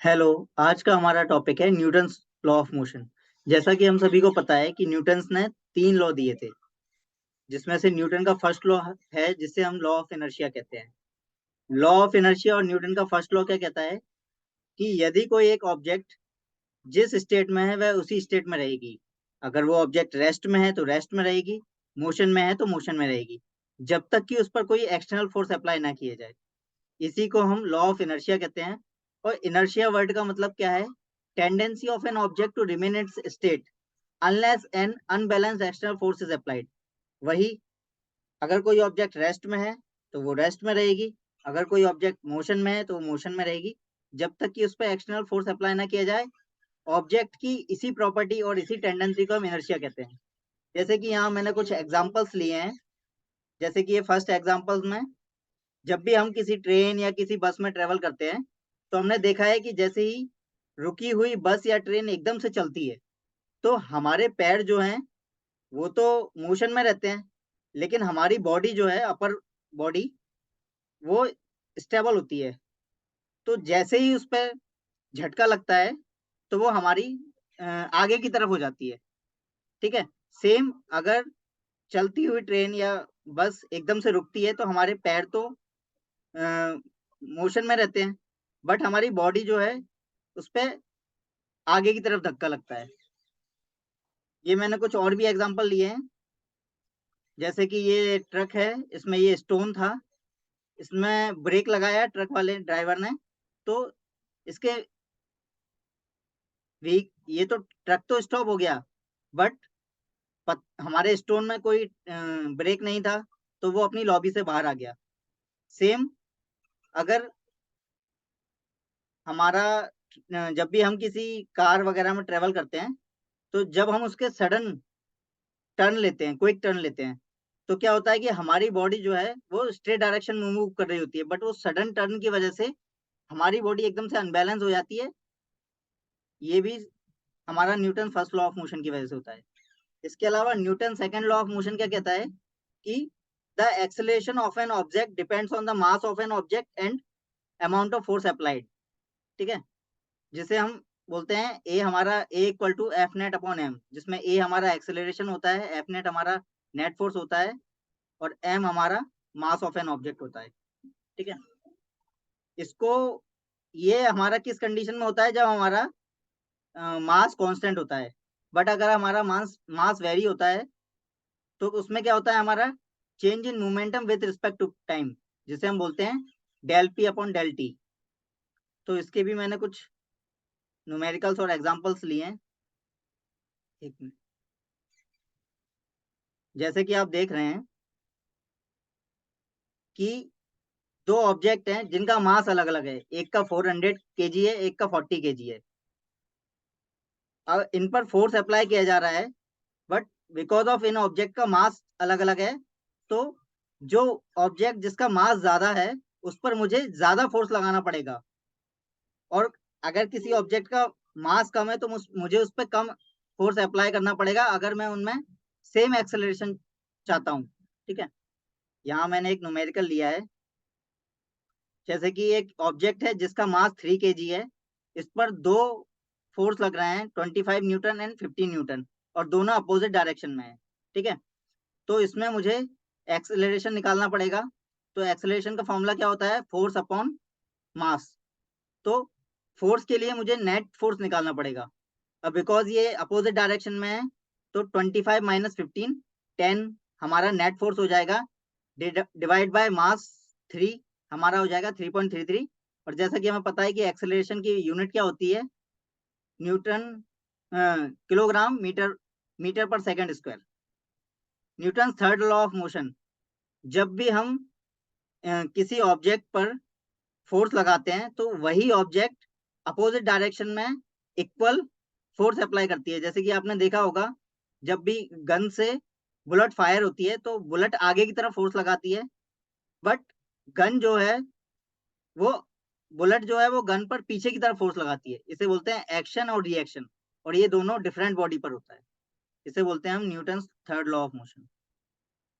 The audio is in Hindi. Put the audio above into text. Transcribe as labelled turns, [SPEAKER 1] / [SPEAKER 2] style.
[SPEAKER 1] हेलो। आज का हमारा टॉपिक है न्यूटन्स लॉ ऑफ मोशन। जैसा कि हम सभी को पता है कि न्यूटन्स ने तीन लॉ दिए थे, जिसमें से न्यूटन का फर्स्ट लॉ है जिसे हम लॉ ऑफ इनर्शिया कहते हैं। लॉ ऑफ इनर्शिया और न्यूटन का फर्स्ट लॉ क्या कहता है कि यदि कोई एक ऑब्जेक्ट जिस स्टेट में है वह उसी स्टेट में रहेगी। अगर वो ऑब्जेक्ट रेस्ट में है तो रेस्ट में रहेगी, मोशन में है तो मोशन में रहेगी, जब तक कि उस पर कोई एक्सटर्नल फोर्स अप्लाई ना किया जाए। इसी को हम लॉ ऑफ इनर्शिया कहते हैं। और इनर्शिया वर्ड का मतलब क्या है? Tendency of an object to remain its state unless an unbalance external force is applied. वही, अगर कोई ऑब्जेक्ट रेस्ट में है तो वो रेस्ट में रहेगी, अगर कोई ऑब्जेक्ट मोशन में है तो वो मोशन में रहेगी, जब तक कि उस पर एक्सटर्नल फोर्स अप्लाई ना किया जाए। ऑब्जेक्ट की इसी प्रॉपर्टी और इसी टेंडेंसी को हम इनर्शिया कहते हैं। जैसे कि यहाँ मैंने कुछ एग्जांपल्स लिए हैं। जैसे कि ये फर्स्ट एग्जांपल्स में, जब भी हम किसी ट्रेन या किसी बस में ट्रेवल करते हैं तो हमने देखा है कि जैसे ही रुकी हुई बस या ट्रेन एकदम से चलती है तो हमारे पैर जो हैं वो तो मोशन में रहते हैं, लेकिन हमारी बॉडी जो है, अपर बॉडी, वो स्टेबल होती है। तो जैसे ही उस पर झटका लगता है तो वो हमारी आगे की तरफ हो जाती है। ठीक है। सेम, अगर चलती हुई ट्रेन या बस एकदम से रुकती है तो हमारे पैर तो मोशन में रहते हैं, बट हमारी बॉडी जो है उस पे आगे की तरफ धक्का लगता है। ये मैंने कुछ और भी एग्जांपल लिए हैं। जैसे कि ये ट्रक है, इसमें ये स्टोन था, इसमें ब्रेक लगाया ट्रक वाले ड्राइवर ने, तो इसके वी ये तो ट्रक तो स्टॉप हो गया, बट हमारे स्टोन में कोई ब्रेक नहीं था, तो वो अपनी लॉबी से बाहर आ गया। सेम, अगर हमारा जब भी हम किसी कार वगैरह में ट्रेवल करते हैं तो जब हम उसके सडन टर्न लेते हैं, क्विक टर्न लेते हैं, तो क्या होता है कि हमारी बॉडी जो है वो स्ट्रेट डायरेक्शन में मूव कर रही होती है, बट वो सडन टर्न की वजह से हमारी बॉडी एकदम से अनबैलेंस हो जाती है। ये भी हमारा Newton first law of motion की वजह से होता है। इसके अलावा Newton second law of motion क्या कहता है कि the acceleration of an object depends on the mass of an object and amount of force applied. ठीक है। जिसे हम बोलते हैं ए, हमारा A equal to F net upon M, जिसमें ए हमारा एक्सेलरेशन होता है, एफ नेट हमारा नेट फोर्स होता है, और एम हमारा मास ऑफ एन ऑब्जेक्ट होता है। ठीक है। इसको, ये हमारा किस कंडीशन में होता है? जब हमारा मास कांस्टेंट होता है। बट अगर हमारा मास मास वेरी होता है तो उसमें क्या होता है? हमारा change in momentum with respect to time, जिसे हम बोलते हैं del p upon del t. तो इसके भी मैंने कुछ न्यूमेरिकल्स और एग्जांपल्स लिए हैं। एक मिनट। जैसे कि आप देख रहे हैं कि दो ऑब्जेक्ट हैं जिनका मास अलग अलग है, एक का 400 केजी है, एक का 40 केजी है। अब इन पर फोर्स अप्लाई किया जा रहा है, but because of in object का मास अलग अलग है, तो जो ऑब्जेक्ट जिसका मास ज्यादा है उस पर मुझे ज्यादा फोर्स लगाना पड़ेगा, और अगर किसी ऑब्जेक्ट का मास कम है तो मुझे उस पर कम फोर्स अप्लाई करना पड़ेगा अगर मैं उनमें सेम एक्सेलरेशन चाहता हूँ। ठीक है। यहाँ मैंने एक न्यूमेरिकल लिया है। जैसे कि एक ऑब्जेक्ट है जिसका मास 3 kg है, इस पर दो फोर्स लग रहे हैं, 25 न्यूटन एंड 15 न्यूटन, और दोनों अपोजिट डायरेक्शन में है। ठीक है। तो इसमें मुझे एक्सेलरेशन निकालना पड़ेगा। तो एक्सेलरेशन का फॉर्मूला क्या होता है? Force upon mass. तो फोर्स के लिए मुझे नेट फोर्स निकालना पड़ेगा। अब बिकॉज ये अपोजिट डायरेक्शन में है, तो 25 - 15, 10 हमारा नेट फोर्स हो जाएगा, डिवाइड बाय मास 3 हमारा हो जाएगा 3.33। और जैसा कि हमें पता है कि एक्सेलरेशन की यूनिट क्या होती है? न्यूटन, किलोग्राम मीटर, मीटर पर second square. Newton third law of motion, जब भी हम किसी ऑब्जेक्ट पर फोर्स लगाते हैं तो वही ऑब्जेक्ट अपोजिट डायरेक्शन में इक्वल फोर्स अप्लाई करती है। जैसे कि आपने देखा होगा, जब भी गन से बुलेट फायर होती है तो बुलेट आगे की तरफ फोर्स लगाती है, बट गन जो है वो बुलेट जो है वो गन पर पीछे की तरफ फोर्स लगाती है। इसे बोलते हैं एक्शन और रिएक्शन, और ये दोनों डिफरेंट बॉडी पर होता है। इसे बोलते हैं हम Newton third law of motion.